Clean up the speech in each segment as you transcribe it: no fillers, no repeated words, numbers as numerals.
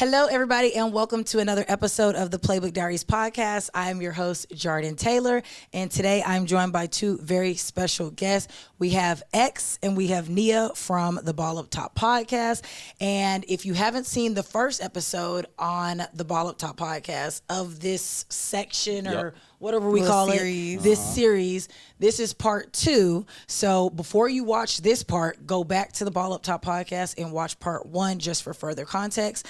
Hello, everybody, and welcome to another episode of the Playbook Diaries podcast. I am your host, Jordan Taylor, and today I'm joined by two very special guests. We have X and we have Nia from the Ball Up Top podcast. And if you haven't seen the first episode on the Ball Up Top podcast of this section or whatever we call it, this series, this is part 2. So before you watch this part, go back to the Ball Up Top podcast and watch part 1 just for further context.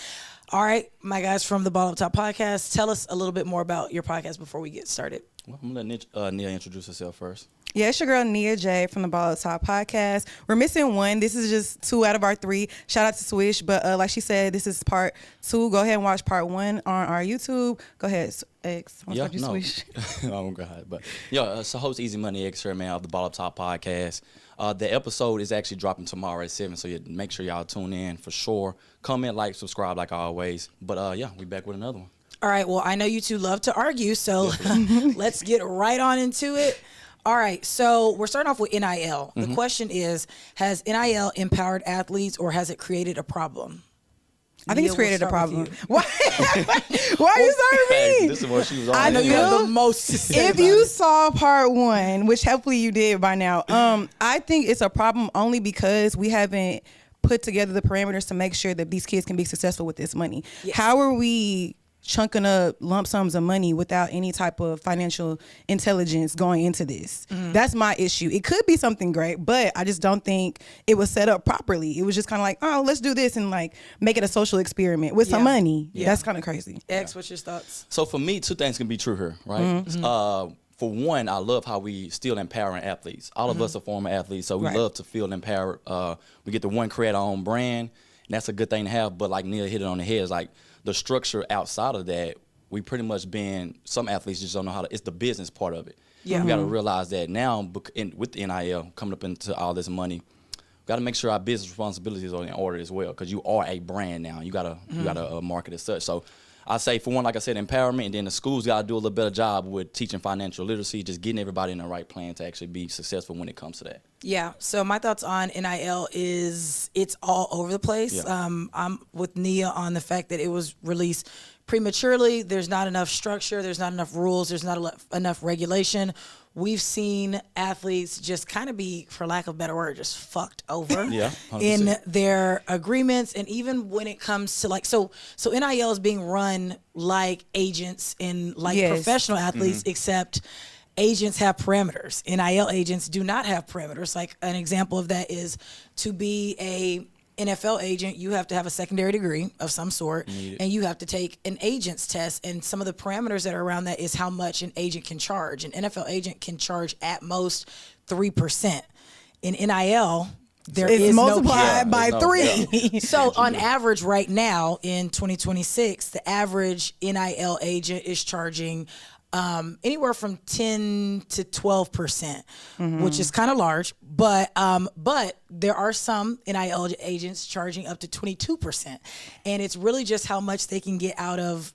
All right, my guys from the Ball Up Top podcast, tell us a little bit more about your podcast before we get started. Well, I'm going to let Nia introduce herself first. Yeah, it's your girl Nia J from the Ball Up Top podcast. We're missing one. This is just 2 out of our 3. Shout out to Swish, but like she said, this is part 2. Go ahead and watch part 1 on our YouTube. Go ahead, X. Swish. Oh, God. But so host Easy Money X here, man, of the Ball Up Top podcast. The episode is actually dropping tomorrow at 7, so make sure y'all tune in for sure. Comment, like, subscribe like always. But we back with another one. All right, well, I know you two love to argue, so let's get right on into it. All right, so we're starting off with NIL. The question is, has NIL empowered athletes or has it created a problem? I think it's created a problem. Why are you starting me? This is what she was on. I know you have the most to say. If you saw part 1, which hopefully you did by now, I think it's a problem only because we haven't put together the parameters to make sure that these kids can be successful with this money. Yes. How are we chunking up lump sums of money without any type of financial intelligence going into this? That's my issue. It could be something great, but I just don't think it was set up properly. It was just kind of like, oh, let's do this and like make it a social experiment with some money. That's kind of crazy. X, what's your thoughts? So for me, 2 things can be true here, right? For one, I love how we still empowering athletes. All of us are former athletes, so we love to feel empowered. We get to create our own brand, and that's a good thing to have. But like Neil hit it on the head, it's like the structure outside of that, we pretty much some athletes just don't know how to, it's the business part of it. Yeah. We got to realize that now with the NIL coming up into all this money, we got to make sure our business responsibilities are in order as well, because you are a brand now. You got to market as such. So I say, for one, like I said, empowerment, and then the schools got to do a little better job with teaching financial literacy, just getting everybody in the right plan to actually be successful when it comes to that. Yeah, so my thoughts on NIL is it's all over the place. Yeah. I'm with Nia on the fact that it was released prematurely. There's not enough structure. There's not enough rules. There's not enough regulation. We've seen athletes just kind of be, for lack of a better word, just fucked over in their agreements. And even when it comes to so NIL is being run like agents and like professional athletes, except agents have parameters. NIL agents do not have parameters. Like an example of that is to be a NFL agent, you have to have a secondary degree of some sort, and you have to take an agent's test. And some of the parameters that are around that is how much an agent can charge. An NFL agent can charge at most 3%. In NIL, there is multiplied by 3. Yeah. So on average right now in 2026, the average NIL agent is charging anywhere from 10 to 12%, which is kind of large, but there are some NIL agents charging up to 22%, and it's really just how much they can get out of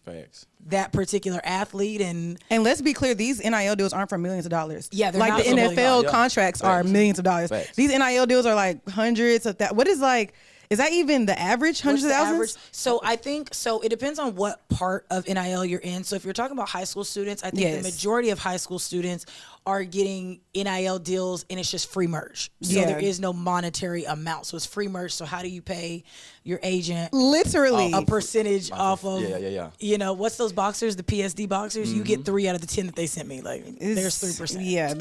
that particular athlete. And let's be clear, these NIL deals aren't for millions of dollars. Yeah, they're like not the NFL contracts are millions of dollars. These NIL deals are like hundreds of that. What is like? Is that even the average? Hundreds of thousands? So I think, it depends on what part of NIL you're in. So if you're talking about high school students, I think the majority of high school students are getting NIL deals and it's just free merch. So there is no monetary amount. So it's free merch. So how do you pay your agent? Literally. A percentage off of, what's those boxers, the PSD boxers? You get 3 out of the 10 that they sent me. Like, there's 3%. Yeah,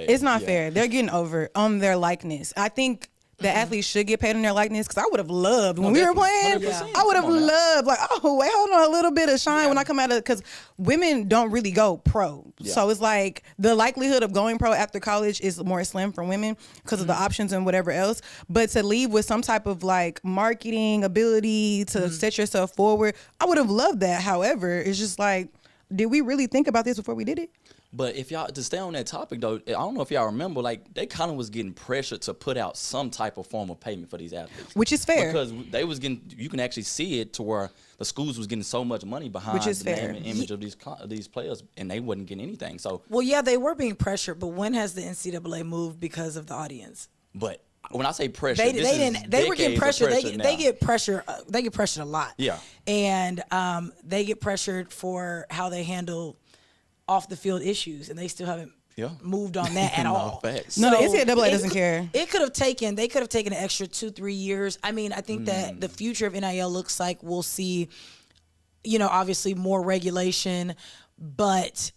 it's not fair. They're getting over on their likeness. I think the athletes should get paid on their likeness, because I would have loved when we were playing. I would have loved wait, hold on, a little bit of shine when I come out of, because women don't really go pro. So it's like the likelihood of going pro after college is more slim for women because of the options and whatever else. But to leave with some type of like marketing ability to set yourself forward, I would have loved that. However, it's just like, did we really think about this before we did it? But if y'all, to stay on that topic though, I don't know if y'all remember, like they kind of was getting pressured to put out some type of form of payment for these athletes, which is fair, because they was getting, you can actually see it to where the schools was getting so much money behind the name and image of these players, and they wasn't getting anything. So well, yeah, they were being pressured, but when has the NCAA moved because of the audience? But when I say pressure, they were getting pressure. They get pressure. They get pressured a lot. Yeah. And they get pressured for how they handle off the field issues, and they still haven't moved on that at all. Facts. No, the NCAA doesn't care. They could have taken an extra 2-3 years. I mean, I think that the future of NIL looks like we'll see, obviously more regulation, but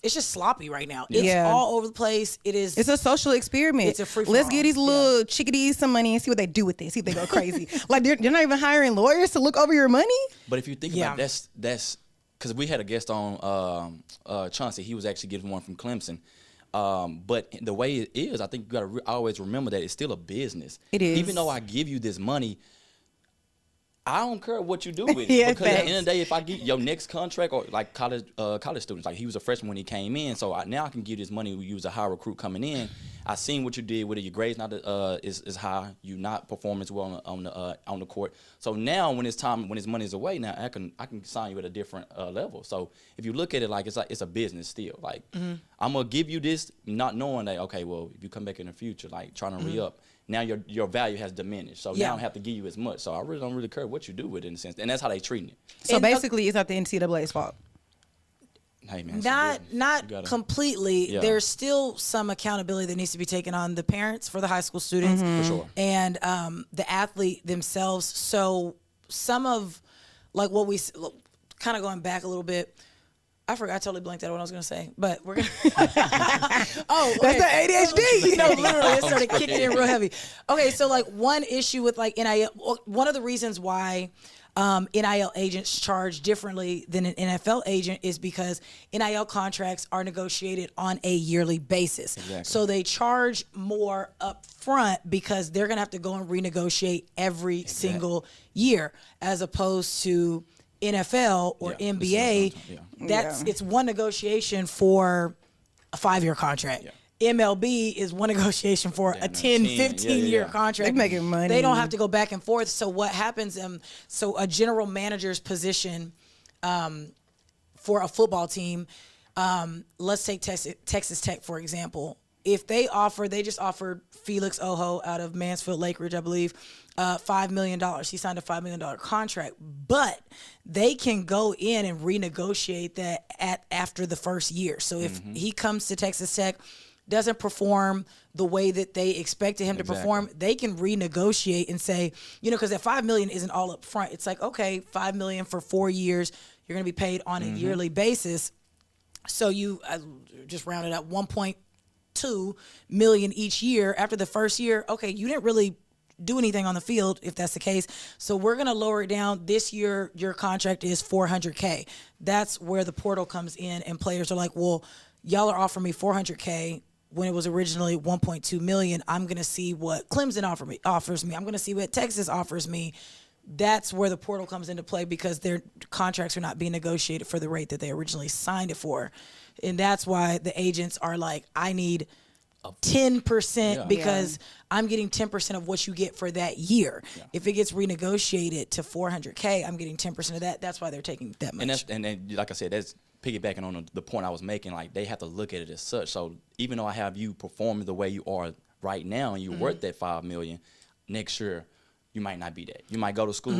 it's just sloppy right now. It's all over the place. It's a social experiment. It's a free. Let's give these little chickadees some money and see what they do with it. See if they go crazy. Like they're not even hiring lawyers to look over your money. But if you think about it, that's because we had a guest on Chauncey. He was actually getting one from Clemson. But the way it is, I think you got to always remember that it's still a business. It is. Even though I give you this money, I don't care what you do with it. Because at the end of the day, if I get your next contract, or like college students, like he was a freshman when he came in, so now I can give this money. We use a high recruit coming in. I seen what you did with it. Your grades not is high. You not performing as well on the court. So now when it's money's away, now I can sign you at a different level. So if you look at it like it's a business still. Like I'm gonna give you this, not knowing that if you come back in the future, like trying to re-up. Now your value has diminished, so now I don't have to give you as much. So I really don't care what you do with it in a sense, and that's how they treating it. So basically, it's not the NCAA's fault. Hey man, not completely. There's still some accountability that needs to be taken on the parents for the high school students, for sure, and the athlete themselves. So some of like what we kind of going back a little bit. I forgot. I totally blanked out what I was going to say, but we're going to. That's the ADHD. No, literally, it started kicking in real heavy. Okay, so like one issue with like NIL, one of the reasons why NIL agents charge differently than an NFL agent is because NIL contracts are negotiated on a yearly basis. Exactly. So they charge more up front because they're going to have to go and renegotiate every single year, as opposed to NFL or NBA, it's one negotiation for a 5-year contract. MLB is one negotiation for a 10, 15-year contract. They're making money. They don't have to go back and forth. So what happens, so a general manager's position for a football team, let's take Texas Tech, for example. If they just offered Felix Ojo out of Mansfield Lake Ridge, I believe, $5 million. He signed a $5 million contract, but they can go in and renegotiate that after the first year. So if he comes to Texas Tech, doesn't perform the way that they expected him to perform, they can renegotiate and say, because that $5 million isn't all up front. It's like, okay, $5 million for 4 years, you're going to be paid on a yearly basis. So you just rounded up $1.2 million each year. After the first year, okay, you didn't really do anything on the field if that's the case. So we're going to lower it down. This year, your contract is $400K. That's where the portal comes in, and players are like, well, y'all are offering me $400K when it was originally $1.2 million. I'm going to see what Clemson offers me. I'm going to see what Texas offers me. That's where the portal comes into play because their contracts are not being negotiated for the rate that they originally signed it for. And that's why the agents are like, I need 10% because I'm getting 10% of what you get for that year. Yeah. If it gets renegotiated to $400K, I'm getting 10% of that. That's why they're taking that much. And like I said, that's piggybacking on the point I was making. Like, they have to look at it as such. So even though I have you performing the way you are right now and you're worth that $5 million, next year you might not be that. You might go to school,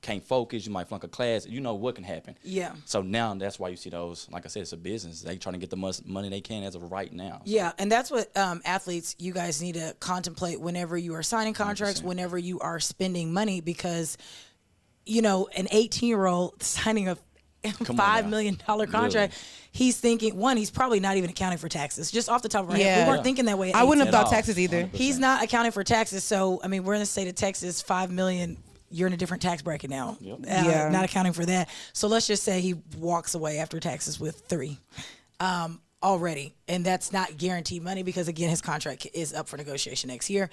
can't focus, you might flunk a class. You know what can happen. Yeah. So now that's why you see those, like I said, it's a business. They trying to get the most money they can as of right now. So. Yeah, and that's what athletes, you guys need to contemplate whenever you are signing contracts, 100%. Whenever you are spending money, because, an 18-year-old signing a $5 million contract, really? He's thinking, he's probably not even accounting for taxes. Just off the top of our head, we weren't thinking that way. I wouldn't have thought taxes either. 100%. He's not accounting for taxes. So, I mean, we're in the state of Texas, $5 million, you're in a different tax bracket now. Yep. Not accounting for that. So let's just say he walks away after taxes with $3 already. And that's not guaranteed money because, again, his contract is up for negotiation next year.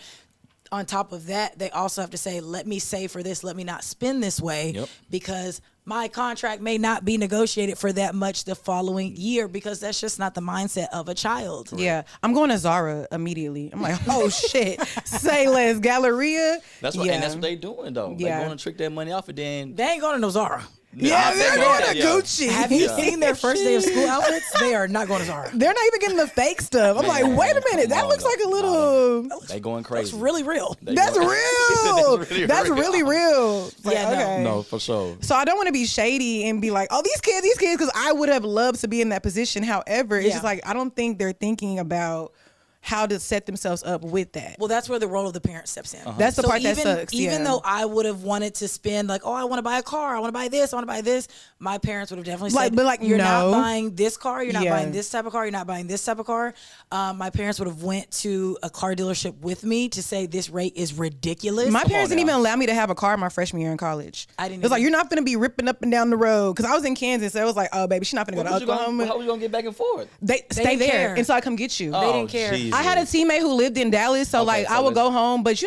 On top of that, they also have to say, let me save for this, let me not spend this way, because my contract may not be negotiated for that much the following year, because that's just not the mindset of a child. Right. Yeah, I'm going to Zara immediately. I'm like, oh shit, say less, Galleria. That's what, and that's what they doing though. They going to trick that money off, and then they ain't going to no Zara. Yeah, they're going to Gucci. Have you seen their first day of school outfits? They are not going to Zara. They're not even getting the fake stuff. I'm like, wait a minute, that looks like a little. They going crazy. That's really real. That's real. That's really real. Like, Yeah, okay. No, for sure. So I don't want to be shady and be like, oh, these kids, because I would have loved to be in that position. However, it's just like, I don't think they're thinking about how to set themselves up with that. Well, that's where the role of the parent steps in. That's the part that sucks. Even though I would have wanted to spend like, oh, I want to buy a car, I want to buy this, I want to buy this, my parents would have definitely said, but you're not no. buying this car, you're not buying this type of car, you're not buying this type of car. My parents would have went to a car dealership with me to say this rate is ridiculous. My parents didn't even allow me to have a car my freshman year in college. I didn't. It was like, you're not going to be ripping up and down the road. Because I was in Kansas, so it was like, oh, baby, she's not going to go to Oklahoma. How are you going to get back and forth? They stay didn't there care. until I come get you. They didn't care. Jesus. I had a teammate who lived in Dallas, so I would go home. But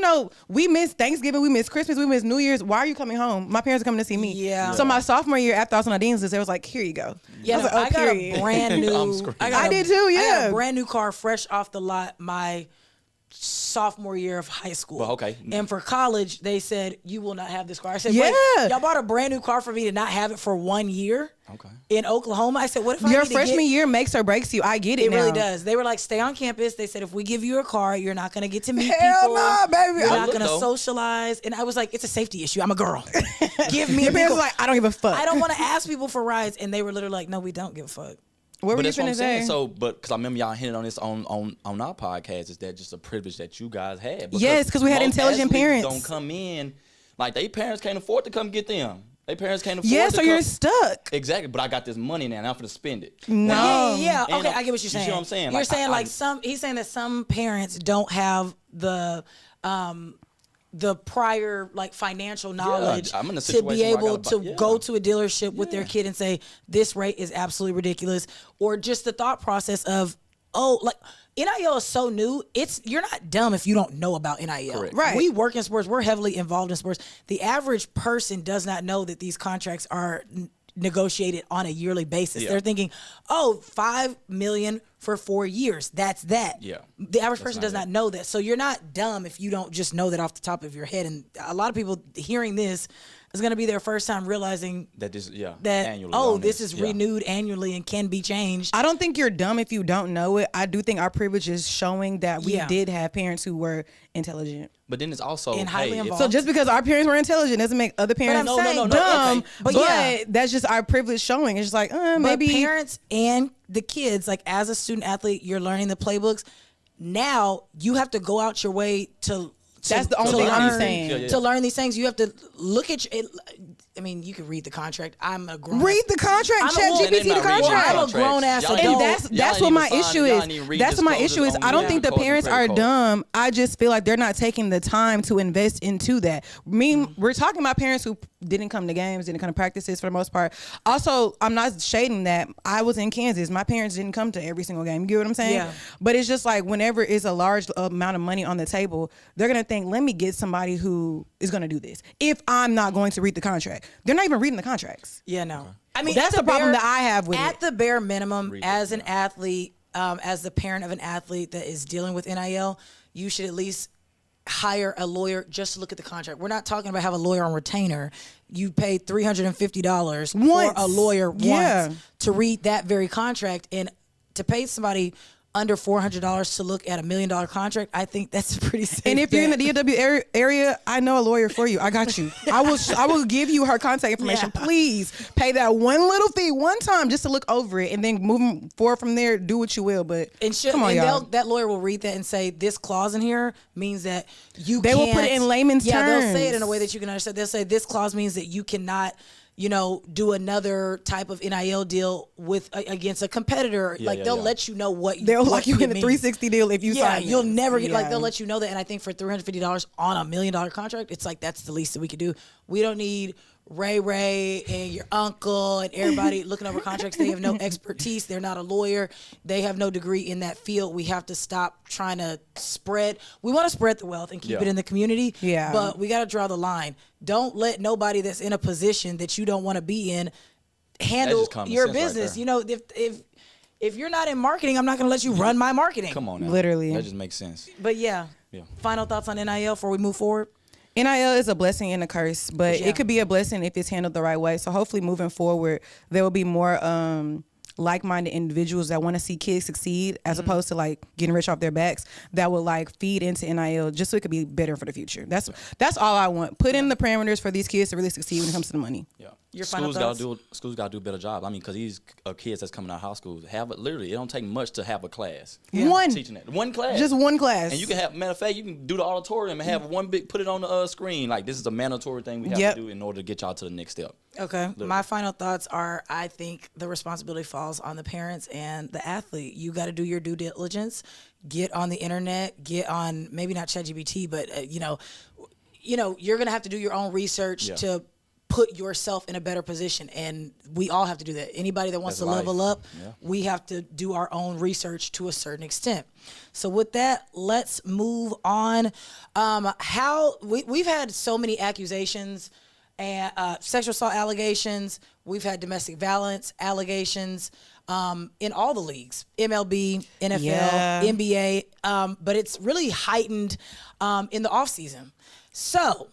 we miss Thanksgiving, we miss Christmas, we miss New Year's. Why are you coming home? My parents are coming to see me. Yeah. So my sophomore year after I was on the dean's list, they was like, here you go. Yeah, I got a brand new. I did too. Yeah, I got a brand new car, fresh off the lot, my sophomore year of high school. Well, okay. And for college, they said you will not have this car. I said, Yeah. wait, y'all bought a brand new car for me to not have it for 1 year. Okay. In Oklahoma, I said, what if I your need to freshman get... year makes or breaks you. I get it. It now. really does. They were like, stay on campus. They said, if we give you a car, you're not going to get to meet Hell people. nah, baby. You're I not look, going to though. socialize. And I was like, it's a safety issue. I'm a girl. Give me Your a parents vehicle. was like, I don't give a fuck. I don't want to ask people for rides. And they were literally like, no, we don't give a fuck. What were But you that's what I'm finna saying. say? So, because I remember y'all hinted on this on our podcast, is that just a privilege that you guys had? Yes, 'cause we had most intelligent athletes parents. Don't come in like they parents can't afford to come get them. They parents can't afford. Yeah, to so come. you're stuck. Exactly, but I got this money now. Now I'm finna spend it. No. Yeah. And Okay, I get what you're saying. You see what I'm saying? You're Like, saying I- he's saying that some parents don't have the prior like financial knowledge I'm in a to situation be where I able gotta to buy- go to a dealership with their kid and say this rate is absolutely ridiculous, or just the thought process of, oh, like NIL is so new. You're not dumb if you don't know about NIL. Correct. Right. We work in sports. We're heavily involved in sports. The average person does not know that these contracts are negotiated on a yearly basis. Yeah. They're thinking, oh, $5 million for 4 years. That's that. Yeah. The average person not does it. not know that. So you're not dumb if you don't just know that off the top of your head. And a lot of people hearing this is going to be their first time realizing That this, that, annually oh, on this is Yeah. renewed annually and can be changed. I don't think you're dumb if you don't know it. I do think our privilege is showing that we did have parents who were intelligent. But then it's also And highly if- involved. So just because our parents were intelligent doesn't make other parents I'm saying, dumb. okay. But, But that's just our privilege showing. It's just like, But maybe parents and the kids, like as a student athlete, you're learning the playbooks. Now you have to go out your way to That's the only to thing I'm learn- saying. Yeah, yeah. To learn these things, you have to look at it. I mean, you can read the contract. I'm a grown. read the contract. I'm a Chat little- GPT the They're not reading contract. I'm a grown-ass Y'all adult. ain't And even- that's y'all what ain't my even issue signed- y'all is. ain't even read That's what my issue disclosures is. on I don't the think the code and parents credit are code. dumb. I just feel like they're not taking the time to invest into that. We're talking about parents who didn't come to games, didn't come to practices for the most part. Also, I'm not shading that. I was in Kansas. My parents didn't come to every single game. You get what I'm saying? Yeah. But it's just like whenever it's a large amount of money on the table, they're going to think, let me get somebody who is going to do this. If I'm not going to read the contract. They're not even reading the contracts. Yeah, no. I mean, That's at the problem bare- that I have with at it. the bare minimum, Read as it, an athlete, as the parent of an athlete that is dealing with NIL, you should at least hire a lawyer just to look at the contract. We're not talking about have a lawyer on retainer. You pay $350 for Once. a lawyer Yeah. once to read that very contract, and to pay somebody under $400 to look at $1 million contract. I think that's a pretty safe And if you're in the bet. DFW area, I know a lawyer for you. I got you. I will give you her contact information. Yeah. Please pay that one little fee one time just to look over it, and then moving forward from there, do what you will. But come on, y'all. That lawyer will read that and say, this clause in here means that you They will put it in layman's Yeah, they'll say it terms. in a way that you can understand. They'll say, this clause means that you cannot, do another type of NIL deal with against a competitor. Yeah, they'll yeah. let you know what They'll what lock you it in a means. 360 deal if you Yeah, sign it. you'll never get Yeah. they'll let you know that. And I think for $350 on $1 million contract, it's like that's the least that we could do. We don't need Ray and your uncle and everybody looking over contracts. They have no expertise. They're not a lawyer. They have no degree in that field. We have to stop trying to spread. We want to spread the wealth and keep Yeah. it in the community. Yeah. But we got to draw the line. Don't let nobody that's in a position that you don't want to be in handle just common your sense right business. there. If you're not in marketing, I'm not going to let you run my marketing. Come on now. Literally. That just makes sense. But yeah. Yeah. Final thoughts on NIL before we move forward? NIL is a blessing and a curse, but it could be a blessing if it's handled the right way. So hopefully moving forward, there will be more like-minded individuals that want to see kids succeed as opposed to like getting rich off their backs that will like feed into NIL just so it could be better for the future. That's all I want. Put in the parameters for these kids to really succeed when it comes to the money. Yeah. Your schools got to do a better job. I mean, because these kids that's coming out of high school literally, it don't take much to have a class. One teaching that. One class. Just one class. And you can have, matter of fact, you can do the auditorium and have one big, put it on the screen. Like, this is a mandatory thing we have to do in order to get y'all to the next step. Okay. Literally. My final thoughts are, I think the responsibility falls on the parents and the athlete. You got to do your due diligence. Get on the internet. Get on, maybe not ChatGPT, but, you're going to have to do your own research to put yourself in a better position, and we all have to do that. Anybody that wants to level up, we have to do our own research to a certain extent. So with that, let's move on. We've had so many accusations and sexual assault allegations. We've had domestic violence allegations in all the leagues, MLB, NFL, NBA, but it's really heightened in the off season. So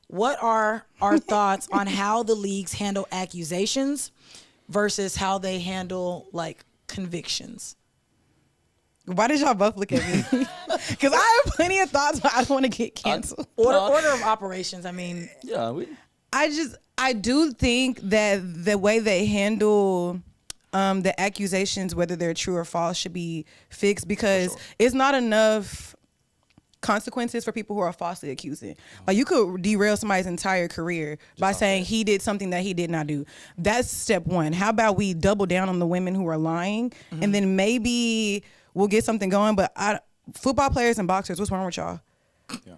what are our thoughts on how the leagues handle accusations versus how they handle like convictions? Why did y'all both look at me? Because I have plenty of thoughts, but I don't want to get canceled. Order of operations. I mean, I do think that the way they handle the accusations, whether they're true or false, should be fixed because it's not enough consequences for people who are falsely accusing. Like, you could derail somebody's entire career by saying he did something that he did not do. That's step one. How about we double down on the women who are lying, and then maybe we'll get something going. But football players and boxers, what's wrong with y'all? Yeah.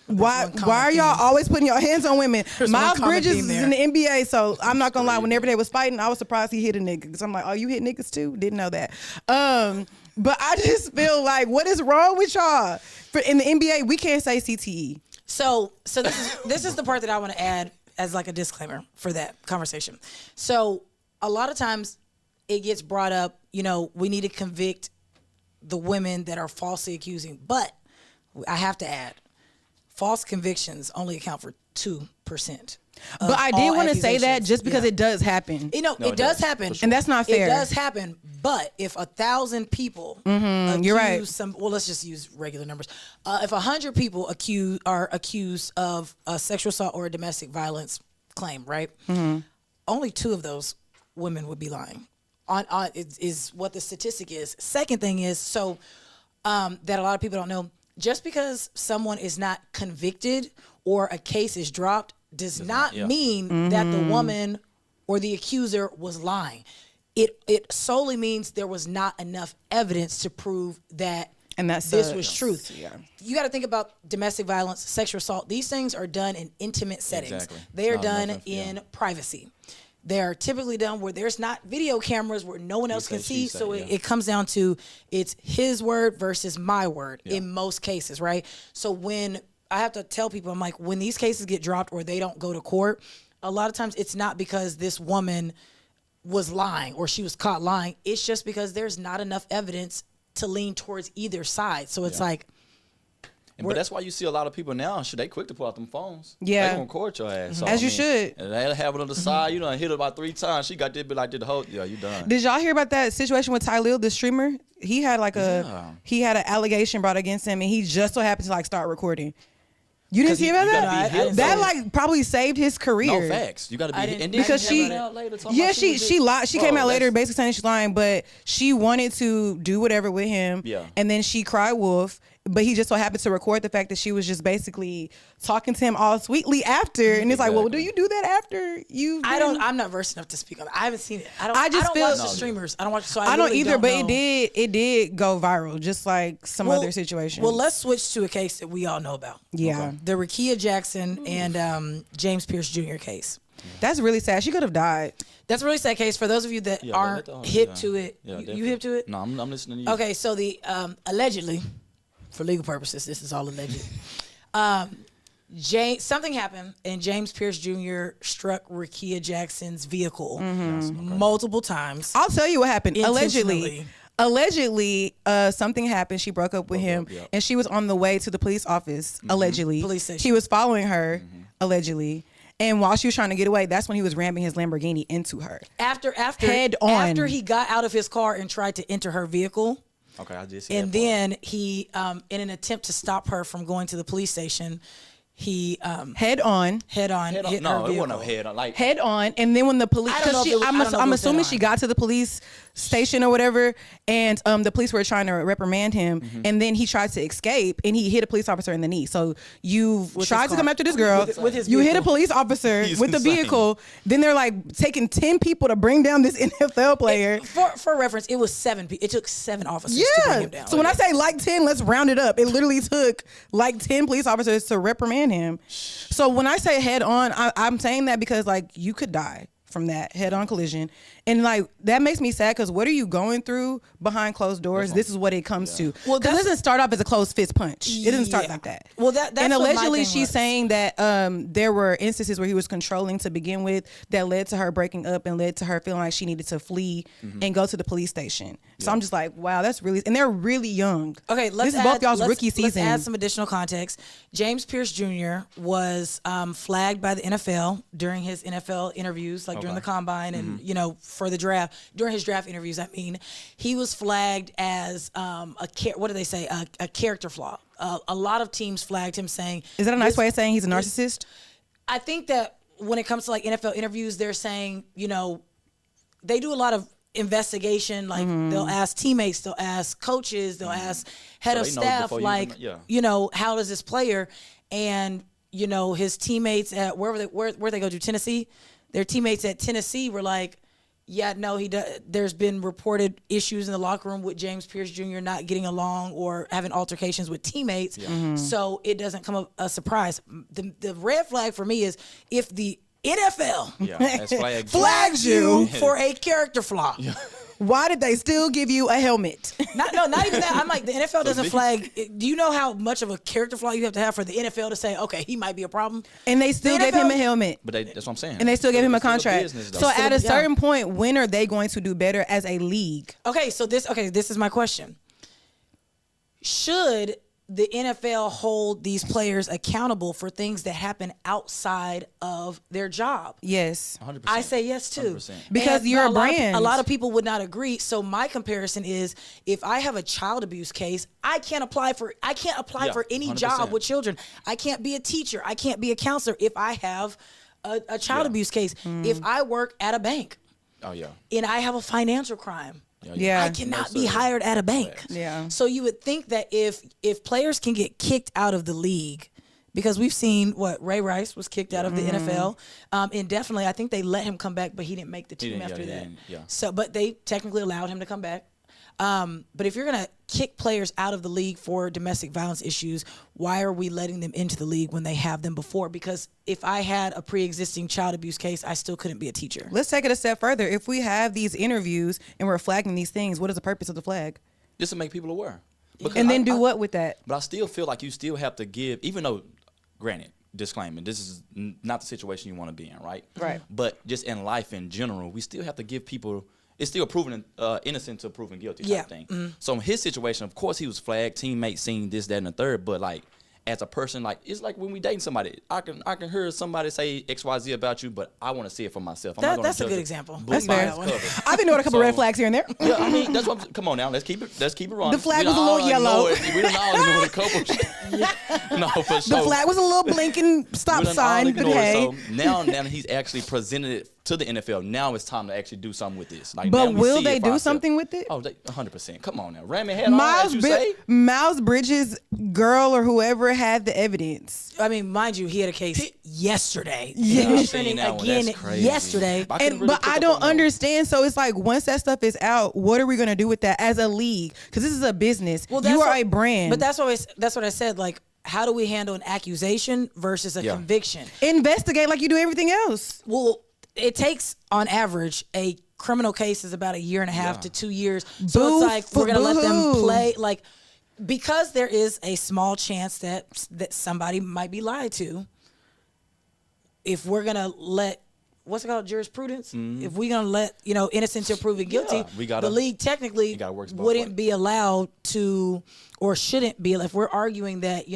Why are y'all always putting your hands on women? Miles Bridges is in the NBA, so I'm not gonna lie. Whenever they was fighting, I was surprised he hit a nigga because I'm like, oh, you hit niggas too? Didn't know that. But I just feel like, what is wrong with y'all? In the NBA, we can't say CTE. So this is the part that I want to add as like a disclaimer for that conversation. So a lot of times it gets brought up, we need to convict the women that are falsely accusing, but I have to add, false convictions only account for 2%. But I did want to say that just because it does happen. It does happen. And that's not fair. It does happen. But if 1,000 people you're right. let's just use regular numbers. If 100 people are accused of a sexual assault or a domestic violence claim, right? Only 2 of those women would be lying. Is what the statistic is. Second thing is, that a lot of people don't know, just because someone is not convicted or a case is dropped does not mean that the woman or the accuser was lying. It solely means there was not enough evidence to prove that this was truth. Yeah. You got to think about domestic violence, sexual assault. These things are done in intimate settings. Exactly. They are done in privacy. They're typically done where there's not video cameras where no one else can see. So it comes down to it's his word versus my word in most cases, right? So when I have to tell people, I'm like, when these cases get dropped or they don't go to court, a lot of times it's not because this woman was lying or she was caught lying. It's just because there's not enough evidence to lean towards either side. So it's like, but that's why you see a lot of people now, they quick to pull out them phones. Yeah. They gonna record your ass. So, as you should. And they have it on the side. You done hit her about 3 times. She got this, but I did the whole, you done. Did y'all hear about that situation with Tylil, the streamer? He had he had an allegation brought against him, and he just so happened to start recording. You didn't see about that? That probably saved his career. No, facts. You got to be. And because she lied. She came out later basically saying she's lying, but she wanted to do whatever with him. Yeah. And then she cried wolf. But he just so happened to record the fact that she was just basically talking to him all sweetly after, and it's like, well, do you do that after you? I'm not versed enough to speak on it. I haven't seen it. I don't watch the streamers. I don't watch. So I don't either. But it did go viral, just like some other situations. Well, let's switch to a case that we all know about. Yeah, the Rekia Jackson and James Pierce Jr. case. That's really sad. She could have died. That's a really sad case. For those of you that aren't hip to it, you hip to it? No, I'm listening to you. Okay, so the allegedly. For legal purposes, this is all alleged. Something happened, and James Pierce Jr. struck Rekia Jackson's vehicle multiple times. I'll tell you what happened. Allegedly, something happened. She broke up with him, and she was on the way to the police office. Allegedly, police station. He was following her. Allegedly. And while she was trying to get away, that's when he was ramming his Lamborghini into her. After head on. After he got out of his car and tried to enter her vehicle. Okay, I just see and that part. then he, in an attempt to stop her from going to the police station, he head on hit no, her it vehicle. wasn't no head on. Like head on, and then when the police, I don't know if it was- I don't know if it I'm was assuming head she on. got to the police station or whatever, and the police were trying to reprimand him, and then he tried to escape, and he hit a police officer in the knee. So you tried to car. come after this girl, With his you hit a vehicle. police officer He's with the insane. vehicle, then they're like taking 10 people to bring down this NFL player. For reference, it was 7 people. It took 7 officers to bring him down. So when I say like 10, let's round it up. It literally took like 10 police officers to reprimand him. So when I say head on, I'm saying that because like you could die from that head on collision. And like that makes me sad because what are you going through behind closed doors? This is what it comes to. Well, Because it doesn't start off as a closed fist punch. It doesn't start Yeah. like that. Well, that's and what my allegedly thing she's was. saying that there were instances where he was controlling to begin with that led to her breaking up and led to her feeling like she needed to flee and go to the police station. So I'm just like, wow, that's really, and they're really young. Okay, this is both y'all's rookie season. Let's add some additional context. James Pierce Jr. was flagged by the NFL during his NFL interviews, like during the combine and for the draft. During his draft interviews, I mean, he was flagged as what do they say? A character flaw. A lot of teams flagged him, saying, Is that a nice way of saying he's a narcissist? I think that when it comes to like NFL interviews, they're saying, they do a lot of investigation. Like they'll ask teammates, they'll ask coaches, they'll ask head So of they know staff, before you like, even- how does this player and, his teammates at where they go to Tennessee, their teammates at Tennessee were like, yeah, no, there's been reported issues in the locker room with James Pierce Jr. not getting along or having altercations with teammates. So it doesn't come a surprise. The red flag for me is if the NFL that's flags you for a character flaw. Why did they still give you a helmet? Not even that. I'm like, the NFL doesn't flag. Do you know how much of a character flaw you have to have for the NFL to say, okay, he might be a problem? And they still The gave him NFL a helmet. But that's what I'm saying. And they still gave him a It's still contract. business, though. So at a Yeah. certain point, when are they going to do better as a league? Okay, this is my question. Should the NFL hold these players accountable for things that happen outside of their job? Yes. 100%. I say yes too. 100%. Because And you're a lot of brand. a lot of people would not agree. So my comparison is, if I have a child abuse case, I can't apply for for any 100%. job with children. I can't be a teacher. I can't be a counselor if I have a child abuse case. If I work at a bank Oh yeah. and I have a financial crime, Yeah. I cannot be hired at a bank. Yeah. So you would think that if players can get kicked out of the league, because we've seen Ray Rice was kicked out of the NFL indefinitely. I think they let him come back, but he didn't make the team after that. So, but they technically allowed him to come back. But if you're gonna kick players out of the league for domestic violence issues, why are we letting them into the league when they have them before? Because if I had a pre-existing child abuse case, I still couldn't be a teacher. Let's take it a step further. If we have these interviews and we're flagging these things, what is the purpose of the flag? Just to make people aware. Because And then I- do I- what with that? But I still feel like you still have to give, even though, granted, disclaimer, this is not the situation you want to be in, right? Right. But just in life in general, we still have to give people, it's still proven innocent to proven guilty type thing. So in his situation, of course, he was flagged, teammates seen this, that, and the third, but like, as a person, like, it's like when we dating somebody, I can hear somebody say XYZ about you, but I want to see it for myself. I'm not gonna That's a judge good it example. book That's by fair. its cover. I've been doing a couple So- red flags here and there. Yeah, I mean, that's what come on now. Let's keep it running. The flag We was a done little all yellow. ignored- We done all ignored a couple. No, for sure. The flag was a little blinking stop We done all sign, but ignored it. hey. So now he's actually presented it to the NFL. Now it's time to actually do something with this. Like, But now we will see they it for do ourselves. something with it? Oh, 100%. Come on now, ram it head on, as you say. Miles Bridges' girl or whoever had the evidence. I mean, mind you, he had a case yesterday. Yeah. It was I've seen trending that one. again That's crazy. yesterday. I couldn't really But pick I up don't on that one. understand. So it's like once that stuff is out, what are we going to do with that as a league? Because this is a business. Well, You are what- a brand. But that's what I said. Like, how do we handle an accusation versus a conviction? Investigate like you do everything else. Well, it takes, on average, a criminal case is about 1.5 to 2 years. So it's like, we're going to let them Boo-hoo. play. Like, because there is a small chance that somebody might be lied to, if we're going to let what's it called, jurisprudence. If we're gonna let innocent till proven guilty, the league technically wouldn't be allowed to, or shouldn't be. If we're arguing that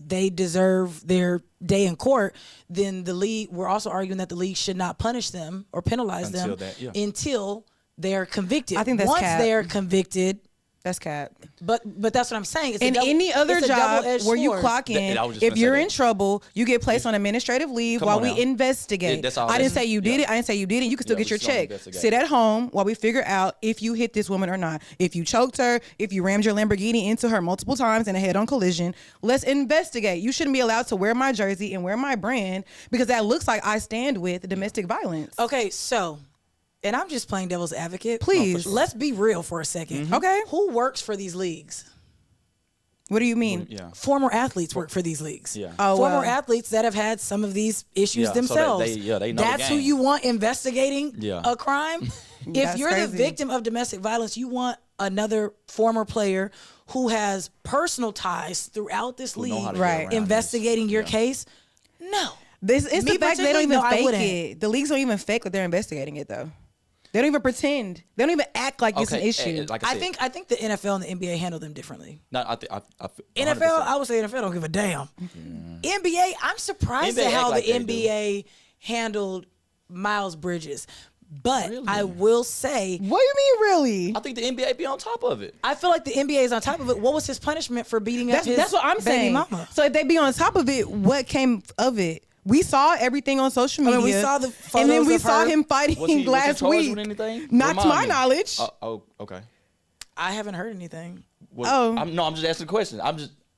they deserve their day in court, then we're also arguing that the league should not punish them or penalize them until they're convicted. I think that's once cap. they're convicted. That's cap. But that's what I'm saying. It's any other job where you clock in, if you're in trouble, you get placed on administrative leave while we investigate. I didn't say you did it. I didn't say you did it. You can still get your check. Sit at home while we figure out if you hit this woman or not. If you choked her, if you rammed your Lamborghini into her multiple times in a head-on collision, let's investigate. You shouldn't be allowed to wear my jersey and wear my brand because that looks like I stand with domestic violence. Okay, so... And I'm just playing devil's advocate. Please. Let's be real for a second. Okay. Who works for these leagues? What do you mean? Former athletes work for these leagues. Yeah. Former athletes that have had some of these issues themselves. So they know That's the game. who you want investigating a crime. If you're crazy. the victim of domestic violence, you want another former player who has personal ties throughout this league investigating your case. No. It's the fact they don't even fake it. The leagues don't even fake that they're investigating it, though. They don't even pretend. They don't even act like it's an issue. Like I think the NFL and the NBA handle them differently. No, NFL, I would say NFL don't give a damn. NBA, I'm surprised at how the NBA handled Miles Bridges. But I will say... What do you mean, really? I think the NBA be on top of it. I feel like the NBA is on top of it. What was his punishment for beating up his That's what I'm baby saying. mama? So if they be on top of it, what came of it? We saw everything on social media. We saw the photos and then we of saw her. him fighting last week. Not to my knowledge. Okay. I haven't heard anything. I'm just asking a question.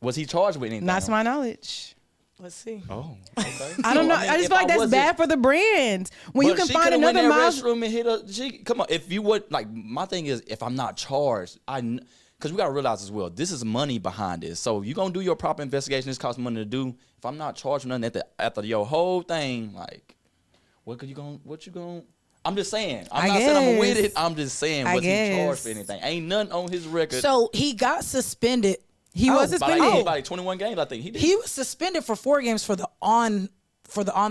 Was he charged with anything? Not to my knowledge. Let's see. Oh, okay. I don't know. I just feel like that's bad for the brand. When you can find another Miles. Restroom and hit a. Come on, if you would my thing is if I'm not charged, because we gotta realize as well, this is money behind this. So you gonna do your proper investigation. This costs money to do. If I'm not charged with nothing after your whole thing, what you gonna? I'm just saying. I'm not saying I'm with it. I'm just saying, was he charged for anything? Ain't nothing on his record. So he got suspended. He was suspended. By 21 games, I think he did. He was suspended for 4 games for the on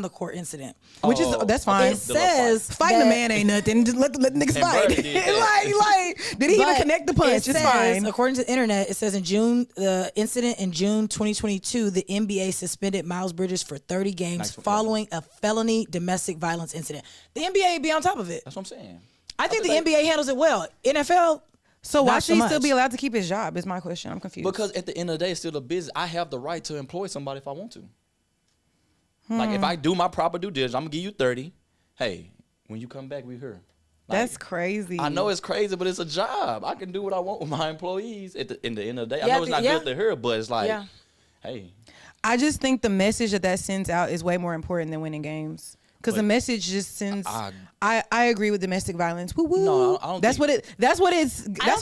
the court incident, which is that's fine. It says fighting a man ain't nothing. Just let niggas fight. Did he even connect the punch? It's fine. According to the internet, it says the incident in June 2022, the NBA suspended Miles Bridges for 30 games following a felony domestic violence incident. The NBA be on top of it. That's what I'm saying. I think the NBA handles it well. NFL. So why should he still be allowed to keep his job? Is my question. I'm confused. Because at the end of the day, it's still a business. I have the right to employ somebody if I want to. Like if I do my proper due diligence, I'm gonna give you 30. Hey, when you come back, we here. That's crazy. I know it's crazy, but it's a job. I can do what I want with my employees at the end of the day. I know it's not good to hear, but it's hey. I just think the message that sends out is way more important than winning games. Because the message just sends. I agree with domestic violence. Woo woo. No, I don't. That's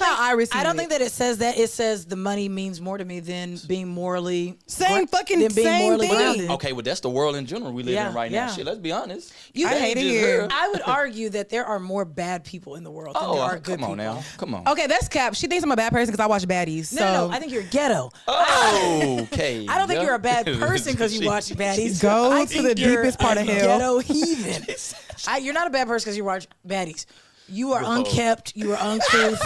how I receive it. I don't think that it says that. It says the money means more to me than being morally same thing. grounded. Okay, well that's the world in general we live in right now. Shit, let's be honest. I hate it here. I would argue that there are more bad people in the world than there are good people. Come on. Okay, that's cap. She thinks I'm a bad person because I watch baddies. No, I think you're ghetto. Okay. I don't think you're a bad person because you watch baddies. Go to the deepest part of hell. Ghetto heathen. You're not a bad person because you watch baddies. You are unkept, you are uncouth,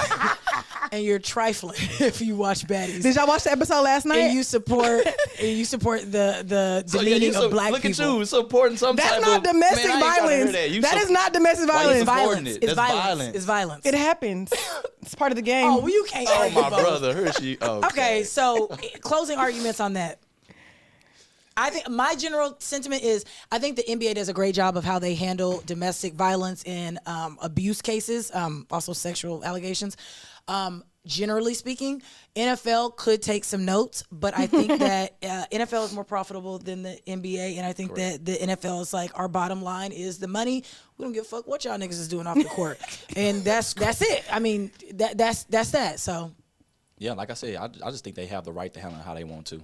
and you're trifling if you watch baddies. Did y'all watch the episode last night? And you support the demeaning of black people. Look at you supporting some type of... That's not domestic violence. That is not domestic violence. It's violence. It happens. It's part of the game. Oh, well, you can't argue my both. brother Hershey. Okay, so closing arguments on that. I think my general sentiment is I think the NBA does a great job of how they handle domestic violence and abuse cases, also sexual allegations. Generally speaking, NFL could take some notes, but I think that NFL is more profitable than the NBA, and I think that the NFL is like, our bottom line is the money. We don't give a fuck what y'all niggas is doing off the court, and that's it. I mean, that's that. So. Yeah, like I said, I just think they have the right to handle it how they want to.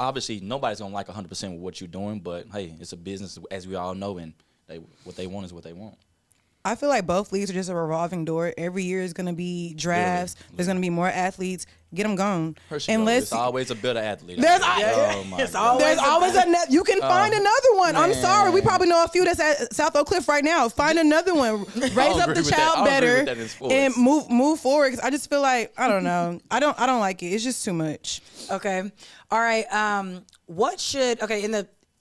Obviously, nobody's going to like 100% with what you're doing, but, hey, it's a business, as we all know, and what they want is what they want. I feel like both leagues are just a revolving door. Every year is going to be drafts. Yeah. There's going to be more athletes. Get them gone. There's always a better athlete. There's always another. You can find another one. Man. I'm sorry. We probably know a few that's at South Oak Cliff right now. Find another one. Raise up the child better and move forward. Because I just feel like, I don't know. I don't like it. It's just too much. Okay. All right.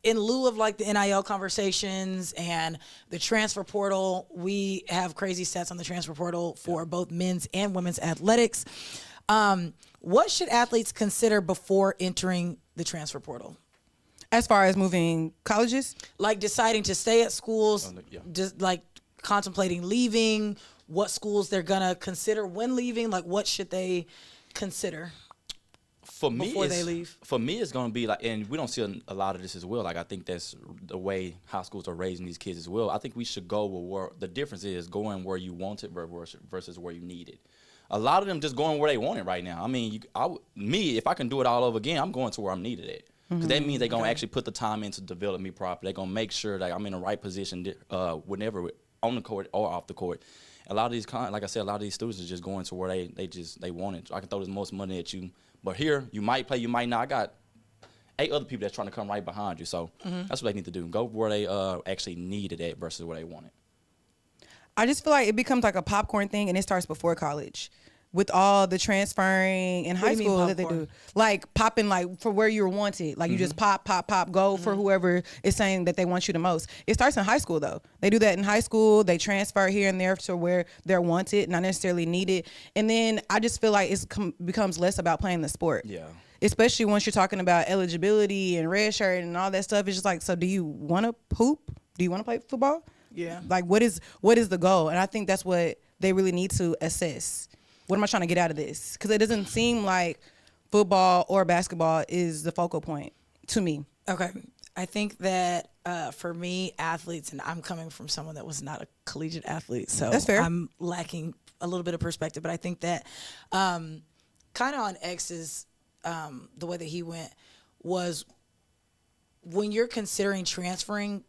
In lieu of like the NIL conversations and the transfer portal, we have crazy stats on the transfer portal for both men's and women's athletics. What should athletes consider before entering the transfer portal? As far as moving colleges? Like deciding to stay at schools, just like contemplating leaving, what schools they're gonna consider when leaving, like what should they consider? Before they leave? For me, it's going to be like, and we don't see a lot of this as well. Like, I think that's the way high schools are raising these kids as well. I think we should go where the difference is going where you want it versus where you need it. A lot of them just going where they want it right now. I mean, if I can do it all over again, I'm going to where I'm needed at. Because that means they're going to actually put the time in to develop me properly. They're going to make sure that I'm in the right position whenever on the court or off the court. A lot of these, like I said, a lot of these students are just going to where they want it. I can throw this most money at you. But here, you might play, you might not. I got 8 other people that's trying to come right behind you. So that's what they need to do. Go where they actually need it at versus where they want it. I just feel like it becomes like a popcorn thing, and it starts before college. With all the transferring in high school that they do. Like popping like for where you're wanted. Like you just pop, go for whoever is saying that they want you the most. It starts in high school though. They do that in high school. They transfer here and there to where they're wanted, not necessarily needed. And then I just feel like it becomes less about playing the sport. Yeah. Especially once you're talking about eligibility and red shirt and all that stuff. It's just like, so do you want to hoop? Do you want to play football? Yeah. Like what is the goal? And I think that's what they really need to assess. What am I trying to get out of this? Because it doesn't seem like football or basketball is the focal point to me. Okay. I think that for me, athletes, and I'm coming from someone that was not a collegiate athlete, so that's fair. I'm lacking a little bit of perspective. But I think that kind of on X's, the way that he went was when you're considering transferring,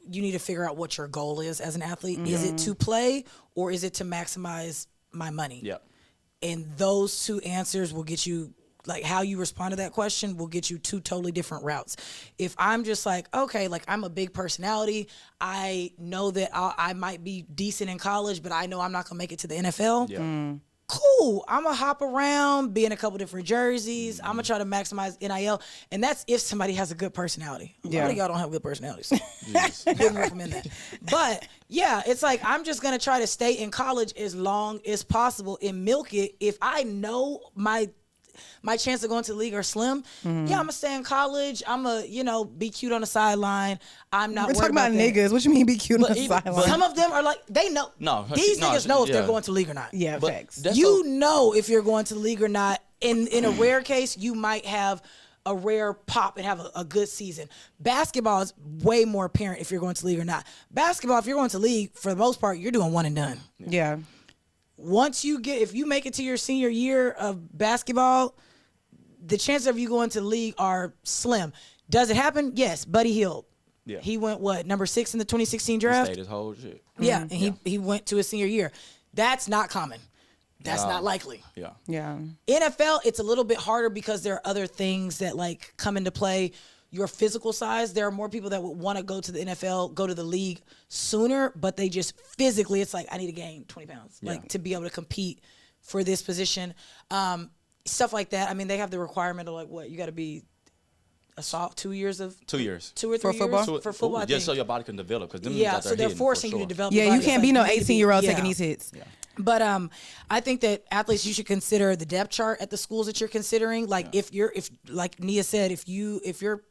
you need to figure out what your goal is as an athlete. Is it to play or is it to maximize my money? Yeah. And those two answers will get you, like how you respond to that question will get you 2 totally different routes. If I'm just like, okay, like I'm a big personality, I know that I might be decent in college, but I know I'm not gonna make it to the NFL. Yeah. Cool. I'm gonna hop around, be in a couple different jerseys. I'm gonna try to maximize NIL, and that's if somebody has a good personality. A lot of y'all don't have good personalities. Wouldn't recommend that. But yeah, it's like I'm just gonna try to stay in college as long as possible and milk it. If I know my chance of going to the league are slim, yeah, I'm gonna stay in college. I'm gonna, be cute on the sideline. I'm not. We're talking about niggas. What you mean be cute on the sideline? Some of them are like they know. These niggas know if they're going to the league or not. Yeah, facts. You know if you're going to the league or not. In a rare case, you might have a rare pop and have a good season. Basketball is way more apparent if you're going to the league or not. Basketball, if you're going to the league, for the most part, you're doing one and done. Yeah. If you make it to your senior year of basketball, the chances of you going to the league are slim. Does it happen? Yes. Buddy Hield. Yeah. He went number 6 in the 2016 draft? He stayed his whole shit. Yeah, and he went to his senior year. That's not common. That's not likely. Yeah. Yeah. NFL, it's a little bit harder because there are other things that like come into play. Your physical size, there are more people that would want to go to the NFL, go to the league sooner, but they just physically, it's like, I need to gain 20 pounds, like to be able to compete for this position. Stuff like that. I mean, they have the requirement of like, what, you got to be a soft 2 years of 2 years 2 or 3 for football? years for football. I think. Just so your body can develop, because so they're forcing you to develop. Yeah, your body. you can't be no 18-year-old taking these hits. Yeah. But I think that athletes, you should consider the depth chart at the schools that you're considering. Like if like Nia said, if your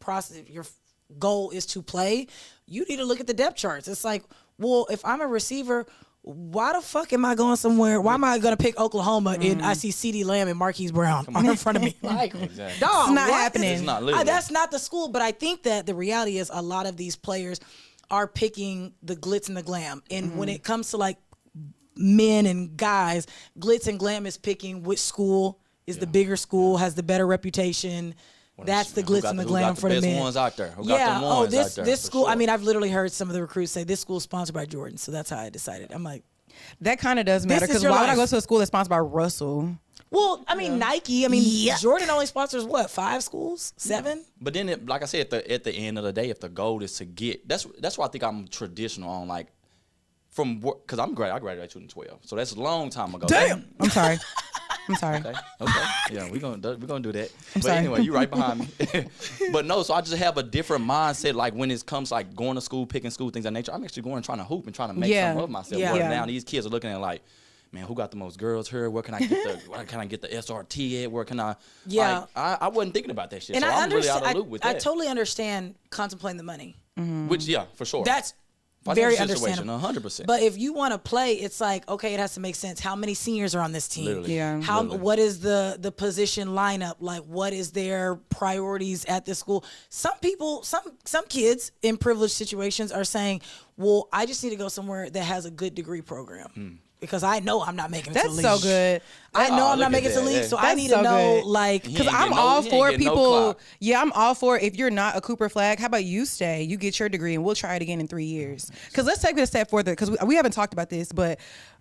goal is to play, you need to look at the depth charts. It's like, well, if I'm a receiver, why the fuck am I going somewhere? Why am I going to pick Oklahoma and I see CeeDee Lamb and Marquise Brown in front of me? Like, exactly. Dog, it's not happening. It's not literally. That's not the school. But I think that the reality is a lot of these players are picking the glitz and the glam. And when it comes to like men and guys, glitz and glam is picking which school is the bigger school, has the better reputation, That's the glitz and the glam for the men. Who got the best ones out there? Who Yeah. got the ones this out there, this for school. sure. I mean, I've literally heard some of the recruits say this school's sponsored by Jordan, so that's how I decided. I'm like, That kind of does matter This is because your why would I life. go to a school that's sponsored by Russell? well, I mean, Nike. I mean, Yuck. Jordan only sponsors what, 5 schools, 7? But then, like I said, at the end of the day, if the goal is to get, that's why I think I'm traditional on like from work because I graduated 2012, so that's a long time ago. Damn. I'm sorry. I'm sorry. Okay. Yeah, we're gonna do that. But sorry. anyway, you're right behind me. But no, so I just have a different mindset. Like when it comes like going to school, picking school, things of that nature. I'm actually going trying to hoop and trying to make something of myself. Yeah. Where Yeah. now these kids are looking at like, man, who got the most girls here? Where can I get the SRT at? Where can I? Yeah. Like, I wasn't thinking about that shit. And so I I'm really out understand. of the loop with I that. totally understand contemplating the money. Which yeah, for sure. That's Financial very situation, understandable. 100%. But if you want to play, it's like, okay, it has to make sense. How many seniors are on this team? Literally. Yeah. Literally. What is the position lineup? Like, what is their priorities at the school? Some people, some kids in privileged situations are saying, well, I just need to go somewhere that has a good degree program. Because I know I'm not making it to That's the so league. good. I know I'm look not making it at to the that. league, so I That's need so to know, good. like, He Because ain't I'm getting no- all he ain't for getting no people. clock. Yeah, I'm all for if you're not a Cooper flag, how about you stay? You get your degree and we'll try it again in 3 years. Because let's take it a step further because we haven't talked about this, but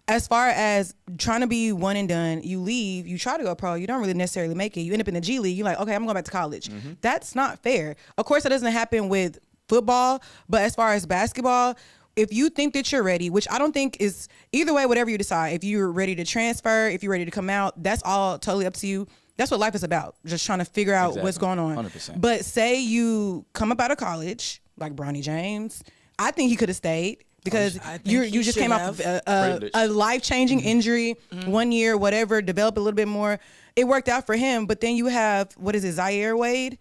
as far as trying to be one and done, you leave, you try to go pro, you don't really necessarily make it. You end up in the G League, you're like, okay, I'm going back to college. That's not fair. Of course, that doesn't happen with football, but as far as basketball, if you think that you're ready, which I don't think is either way, whatever you decide, if you're ready to transfer, if you're ready to come out, that's all totally up to you. That's what life is about, just trying to figure out what's Exactly. going on. 100%. But say you come up out of college, like Bronny James, I think he could have stayed because I think you he just should came off of Privilege. a life-changing injury, 1 year, whatever, develop a little bit more. It worked out for him, but then you have, what is it, Zaire Wade?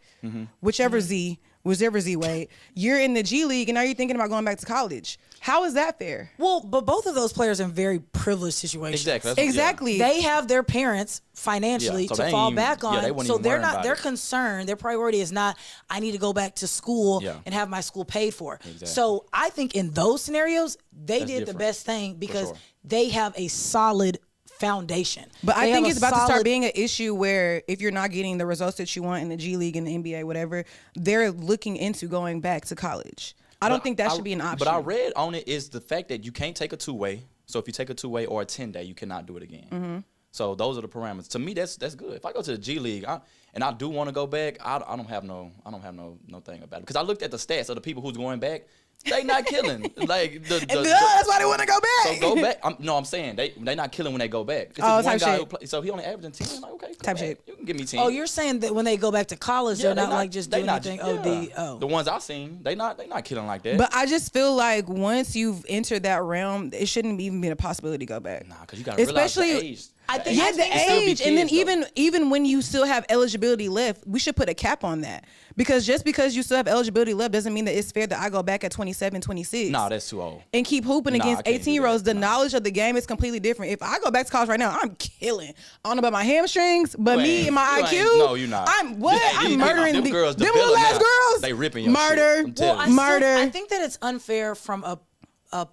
Whichever Z Wade. You're in the G League and now you're thinking about going back to college. How is that fair? well, but both of those players are in very privileged situations. Exactly. That's what- Exactly. They have their parents financially Yeah, so to they fall ain't back even- on. yeah, they wouldn't so even they're worry not, about their it. concern, their priority is not, I need to go back to school Yeah. and have my school paid for. Exactly. So I think in those scenarios, they That's did the different. best thing because sure. they have a solid foundation. But I They think have it's a about to start solid- being an issue where if you're not getting the results that you want in the G League and the NBA, whatever, they're looking into going back to college. I don't think that should be an option. But I read on it is the fact that you can't take a two-way. So if you take a two-way or a 10-day, you cannot do it again. So those are the parameters. To me, that's good. If I go to the G League and I do want to go back, I don't have no thing about it because I looked at the stats of the people who's going back. They not killing. Like that's why they want to go back. So go back. I'm saying they not killing when they go back. Oh, It's one type guy shit. who play, so he only averaging 10. Like okay, Type back. shit. You can give me 10. Oh, you're saying that when they go back to college, Yeah, they're not like just they doing not- anything yeah. OD. Oh. The ones I seen, they not killing like that. But I just feel like once you've entered that realm, it shouldn't even be a possibility to go back. nah, because you gotta realize the Especially- age. I think- Yeah, I the think still be age, and then kids, though. even when you still have eligibility left, we should put a cap on that because just because you still have eligibility left doesn't mean that it's fair that I go back at 27, 26. Nah, that's too old. And keep hooping Nah, I against can't do 18-year-olds. that. The Nah. knowledge of the game is completely different. If I go back to college right now, I'm killing. I don't know about my hamstrings, but You me ain't- and my you IQ. ain't- no, you not. I'm what? Hey, I'm these- murdering them the- girls them little develop ass now. girls. They ripping your murder. shit. I'm telling Well, you. Murder. I think that it's unfair from a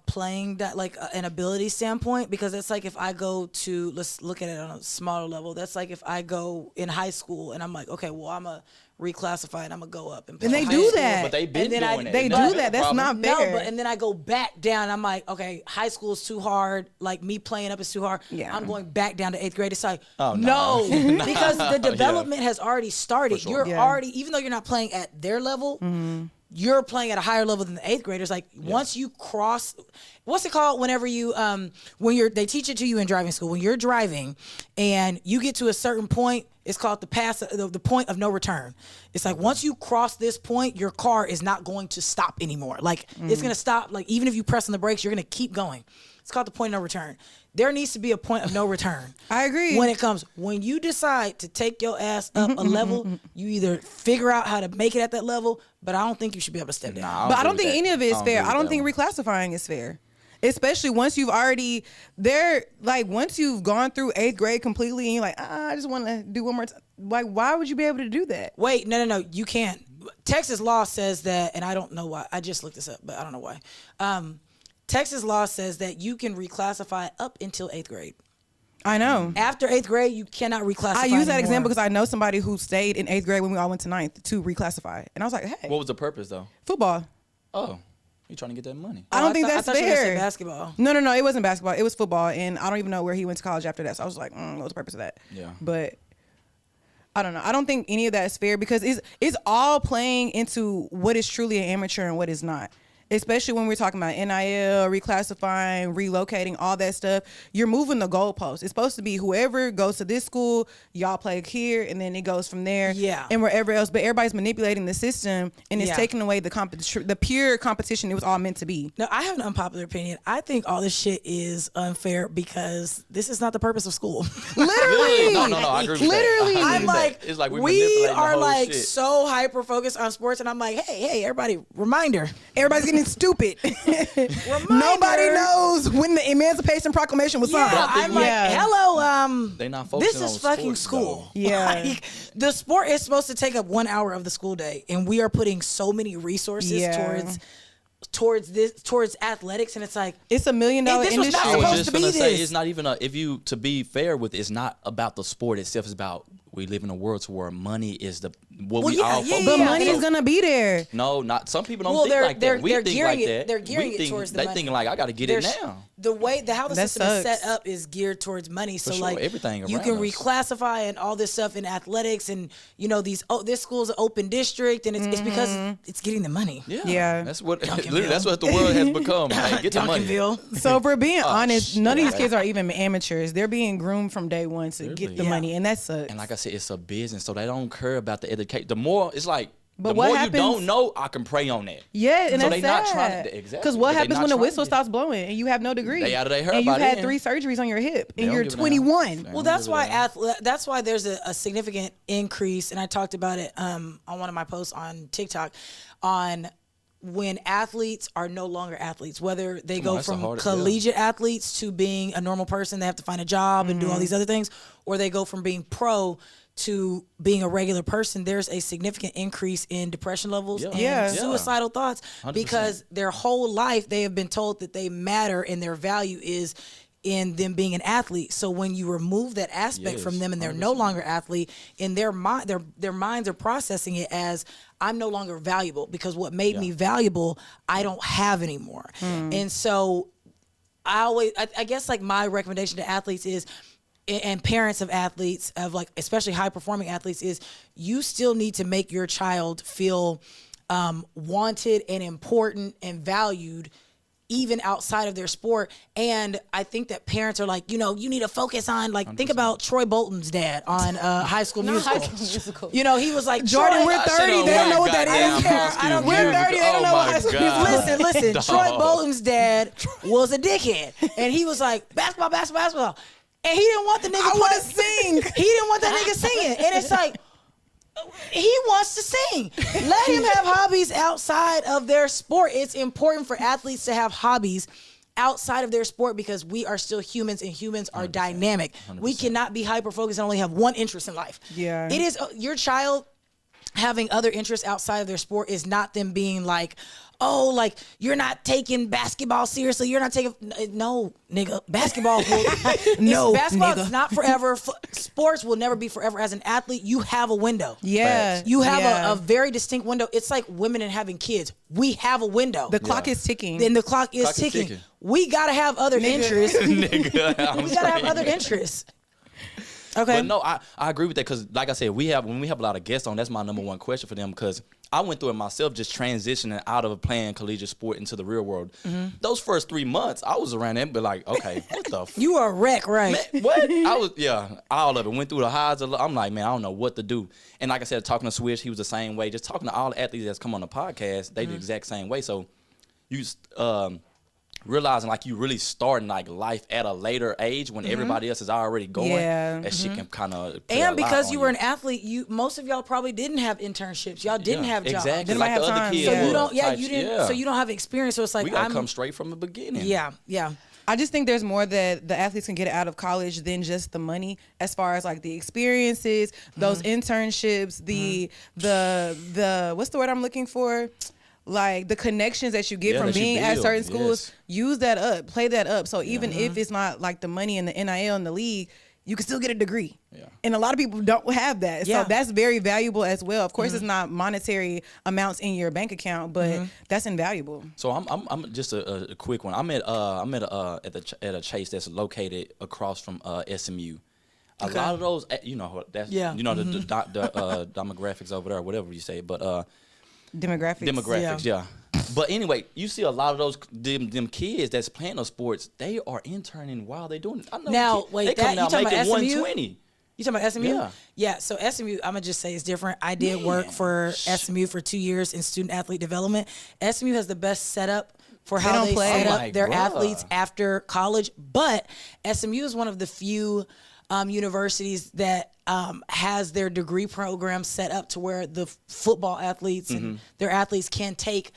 playing that like an ability standpoint because it's like if I go to let's look at it on a smaller level. That's like if I go in high school and I'm like, okay, well I'm a reclassify and I'm gonna go up and play And they high do school. that. But they been And then doing that. they and do that's that. the That's problem. not fair. No, but and then I go back down. I'm like, okay, high school is too hard. Like me playing up is too hard. Yeah. I'm going back down to 8th grade. It's like, Oh, no, no. because the development has already started. sure. You're Yeah. already, even though you're not playing at their level, you're playing at a higher level than the 8th graders. Like once you cross, what's it called? Whenever you, they teach it to you in driving school. When you're driving and you get to a certain point, it's called the point of no return. It's like once you cross this point, your car is not going to stop anymore. Like it's gonna stop. Like even if you press on the brakes, you're gonna keep going. It's called the point of no return. There needs to be a point of no return. I agree. When you decide to take your ass up a level, you either figure out how to make it at that level, but I don't think you should be able to step down. Nah, But I don't agree with think that. any of it is I fair. agree I don't with think that reclassifying is fair. Especially once you've already once you've gone through 8th grade completely and you're like, I just want to do one more time. Like, why would you be able to do that? Wait, no, you can't. Texas law says that, and I don't know why. I just looked this up, but I don't know why. Texas law says that you can reclassify up until 8th grade. I know. After 8th grade, you cannot reclassify I use that anymore. example because I know somebody who stayed in 8th grade when we all went to 9th to reclassify. And I was like, hey. What was the purpose though? Football. Oh, you trying to get that money? I don't think that's I thought you were gonna say fair. basketball. No, it wasn't basketball. It was football. And I don't even know where he went to college after that. So I was like, what was the purpose of that? Yeah. But I don't know. I don't think any of that is fair because it's all playing into what is truly an amateur and what is not. Especially when we're talking about NIL, reclassifying, relocating, all that stuff. You're moving the goalposts. It's supposed to be whoever goes to this school, y'all play here, and then it goes from there. Yeah. And wherever else. But everybody's manipulating the system, and it's taking away the pure competition it was all meant to be. No, I have an unpopular opinion. I think all this shit is unfair because this is not the purpose of school. Literally. No, I agree with Literally. that. I agree I'm with like, that. It's like we are like shit. so hyper focused on sports, and I'm like, hey, everybody, reminder. Everybody's getting stupid. Nobody knows when the Emancipation Proclamation was signed. Yeah, I'm like, hello, They not focusing this is on fucking sports, school. though. Yeah. Like, the sport is supposed to take up 1 hour of the school day, and we are putting so many resources towards athletics, and it's like, It's $1 million This was industry. not I was supposed just to be gonna say this. it's not even to be fair with it's not about the sport itself. It's about we live in a world to where money is what we all focus But on. money is gonna be there. No, not some people don't Well, think like that. We they're think gearing like it. that. They're gearing We it think, towards the they money. thinking like I got to get it now. How the That system is sucks. set up is geared towards money. So sure, like everything you around can us. reclassify and all this stuff in athletics, and this school's an open district, and it's because it's getting the money. Yeah. That's what literally that's what the world has become. Like, get the money. Duncanville. So if we're being honest, shit. none of these kids are even amateurs. They're being groomed from day one to get the Yeah. money, and that sucks. And like I said, it's a business, so they don't care about the education. The more it's like, But the what more happens- you don't know, I can pray on that. Yeah, and So that's they not sad. trying to- exactly, Because what but they happens not when the trying whistle to- stops blowing and you have no degree? They out of their hair and by you've had then. 3 surgeries on your hip They and don't you're give a damn. 21. Well, that's why there's a significant increase, and I talked about it on one of my posts on TikTok on when athletes are no longer athletes, whether they go that's the from hardest, collegiate athletes to being a normal person, they have to find a job and do all these other things, or they go from being pro to being a regular person. There's a significant increase in depression levels and Yeah. suicidal thoughts 100%. because their whole life they have been told that they matter and their value is in them being an athlete. So when you remove that aspect from them and they're no longer athlete, in their mind, their minds are processing it as I'm no longer valuable because what made me valuable, I don't have anymore. And so I guess like my recommendation to athletes is, and parents of athletes, of like especially high performing athletes, is you still need to make your child feel wanted and important and valued even outside of their sport. And I think that parents are like, you need to focus on, like, 100%. Think about Troy Bolton's dad on High School Musical. He was like, Jordan, we're 30. They don't know what that is. I don't care. I don't care. We're 30. They don't know what High School Musical is. Listen. Troy Bolton's dad was a dickhead. And he was like, basketball. And he didn't want the nigga I want to sing. He didn't want that nigga singing. And it's like, he wants to sing. Let him have hobbies outside of their sport. It's important for athletes to have hobbies outside of their sport because we are still humans and humans are 100%, dynamic. 100%. We cannot be hyper focused and only have one interest in life. Yeah. It is your child having other interests outside of their sport is not them being like, oh, like you're not taking basketball seriously. You're not taking no, nigga. Basketball basketball is not forever. Sports will never be forever. As an athlete, you have a window. Yeah. You have a very distinct window. It's like women and having kids. We have a window. The clock is ticking. Then the clock is ticking. We gotta have other interests. Nigga, we gotta have other interests. Okay. But no, I agree with that because, like I said, when we have a lot of guests on, that's my number one question for them because I went through it myself, just transitioning out of playing collegiate sport into the real world. Mm-hmm. Those first 3 months, I was around there and be like, okay, what the You are a wreck, right? Man, what? I was, all of it. Went through the highs. I'm like, man, I don't know what to do. And like I said, talking to Swish, he was the same way. Just talking to all the athletes that's come on the podcast, they the exact same way. So you realizing like you really starting like life at a later age when everybody else is already going, that shit can kind of. And because you were an athlete, most of y'all probably didn't have internships. Y'all didn't have jobs. Exactly. Didn't Like have the other time. kids. So you don't. types, you didn't. So you don't have experience. So it's like we gotta come straight from the beginning. Yeah. I just think there's more that the athletes can get out of college than just the money, as far as like the experiences, those internships, the what's the word I'm looking for? like the connections that you get from that you being at build, certain schools, yes. use that up, play that up. So even if it's not like the money in the NIL in the league, you can still get a degree. Yeah. And a lot of people don't have that. Yeah. So that's very valuable as well. Of course, it's not monetary amounts in your bank account, but that's invaluable. So I'm just a quick one. I'm at a Chase that's located across from SMU. A lot of those, you know, that's the demographics over there, whatever you say, but demographics, yeah. But anyway, you see a lot of those them kids that's playing those sports, they are interning while they're doing it. I know Now, kids, wait, they come you talking about SMU? 120. You talking about SMU? Yeah. Yeah. So SMU, I'm gonna just say it's different. I did work for SMU for 2 years in student athlete development. SMU has the best setup for how don't they play. set Oh up my their God. athletes after college. But SMU is one of the few universities that has their degree program set up to where the football athletes and their athletes can take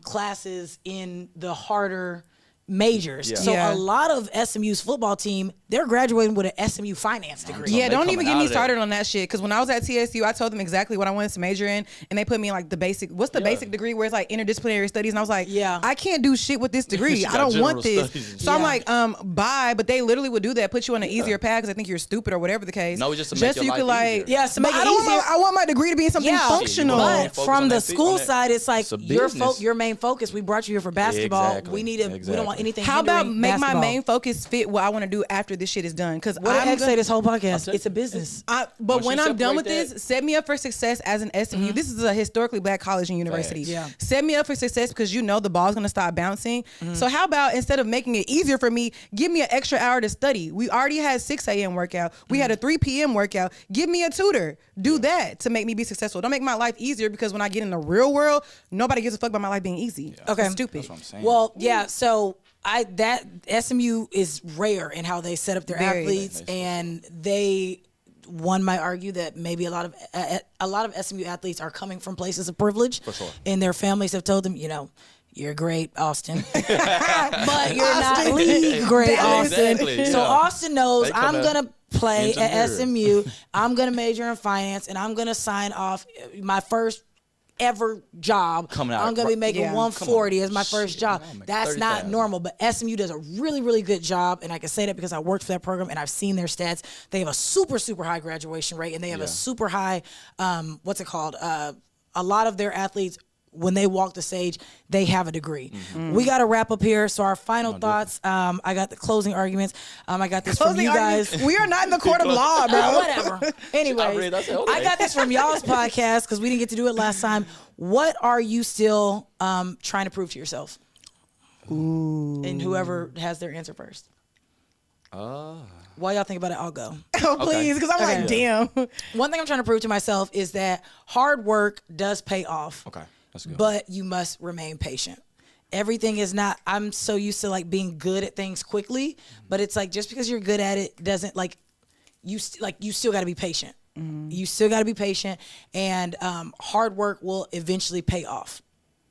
classes in the harder majors. Yeah. So Yeah. a lot of SMU's football team, they're graduating with an SMU finance degree. Yeah, they don't even coming get out me of that. started on that shit. Because when I was at TSU, I told them exactly what I wanted to major in, and they put me in like the basic. What's the basic degree where it's like interdisciplinary studies? And I was like, Yeah. I can't do shit with this degree. She I got don't want general this. studies. So I'm Yeah. like, bye. But they literally would do that, put you on an easier path because I think you're stupid or whatever the case. No, it's just to make so your you could life like, easier. Yeah, to but make it I don't easier. want I want my degree to be in something Yeah, functional. want but focus from on the that school on that. side, it's like It's a your business. your main focus. We brought you here for basketball. Exactly. We don't want Exactly. anything. How about hindering make basketball. my main focus fit what I want to do after this shit is done? Because What did X say this whole podcast? tell It's a business. But Once when you I'm done with separate this, that- set me up for success as an SMU. This is a historically black college and university. Facts. Yeah. Set me up for success because you know the ball's gonna stop bouncing. So how about instead of making it easier for me, give me an extra hour to study. We already had 6 a.m. workout. We had a 3 p.m. workout. Give me a tutor. Do that to make me be successful. Don't make my life easier because when I get in the real world, nobody gives a fuck about my life being easy. Okay. It's stupid. That's what I'm saying. Well, yeah. So that SMU is rare in how they set up their Very. athletes, and one might argue that maybe a lot of SMU athletes are coming from places of privilege, For sure. and their families have told them, you're great, Austin, but you're not league great, Austin. Exactly, So yeah. Austin knows They come I'm out gonna play at engineer. SMU. I'm gonna major in finance, and I'm gonna sign off my first ever job. Coming out I'm gonna be making Yeah. 140 as my first Shit, job. man, I'm making That's not 30,000. normal, but SMU does a really, really good job, and I can say that because I worked for that program and I've seen their stats. They have a super, super high graduation rate, and they have a super high, what's it called? A lot of their athletes, when they walk the stage, they have a degree. We got to wrap up here. So our final thoughts. I got the closing arguments. I got this from Closing you guys. arguments. We are not in the court of law, bro. Whatever. Anyways, I said, okay. I got this from y'all's podcast because we didn't get to do it last time. What are you still trying to prove to yourself? Ooh. And whoever has their answer first. While y'all think about it, I'll go. Oh, please, because I'm Okay. like, damn. One thing I'm trying to prove to myself is that hard work does pay off. Okay, that's good. But you must remain patient. Everything is not, I'm so used to like being good at things quickly, but it's like just because you're good at it doesn't like you still got to be patient. You still got to be patient, and hard work will eventually pay off.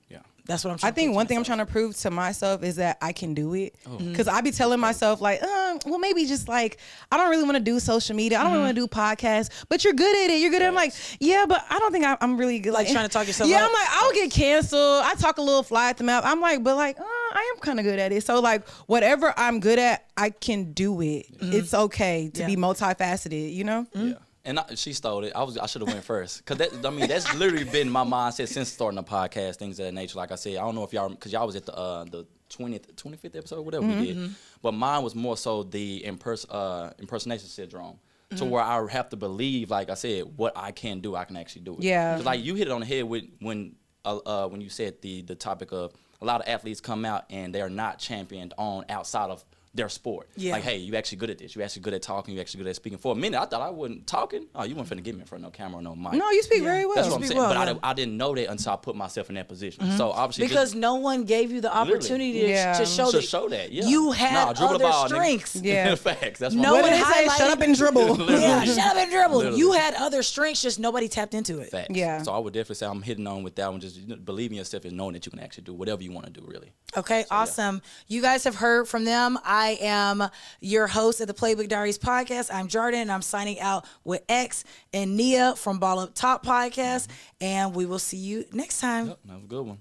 Yeah. That's what I'm trying I to think prove one to thing I'm myself. trying to prove to myself is that I can do it. Because I be telling myself like, well, maybe just like, I don't really want to do social media. I don't really want to do podcasts, but you're good at it. You're good at it. I'm like, yeah, but I don't think I'm really good. Like trying to talk yourself Yeah, up? I'm like, I'll get canceled. I talk a little fly at the mouth. I'm like, but like, I am kind of good at it. So like, whatever I'm good at, I can do it. It's okay to be multifaceted, you know? Yeah. And she stole it. I should have went first, cause that's literally been my mindset since starting the podcast, things of that nature. Like I said, I don't know if y'all, cause y'all was at the 25th episode, whatever we did, but mine was more so the impersonation syndrome, to where I have to believe, like I said, what I can do, I can actually do it. Yeah. Cause like you hit it on the head when you said the topic of a lot of athletes come out and they are not championed on outside of their sport. Yeah. Like, hey, you actually good at this. You actually good at talking. You actually good at speaking. For a minute, I thought I wasn't talking. Oh, you weren't finna get me in front of no camera or no mic. No, you speak very well. That's what I'm speak saying. well, But yeah. I didn't know that until I put myself in that position. So obviously, because no one gave you the opportunity Yeah. to show that, yeah. you had dribble the other ball, nigga. strengths. Yeah. Facts. That's No what What one did it say? highlighted- Shut up and dribble. Yeah, shut up and dribble. Literally. You had other strengths, just nobody tapped into it. Facts. Yeah. So I would definitely say I'm hitting on with that one. Just believe in yourself and knowing that you can actually do whatever you want to do, really. Okay, awesome. You guys have heard from them. I am your host of the Playbook Diaries podcast. I'm Jordan, and I'm signing out with X and Nia from Ball Up Top podcast, and we will see you next time. Yep, that was a good one.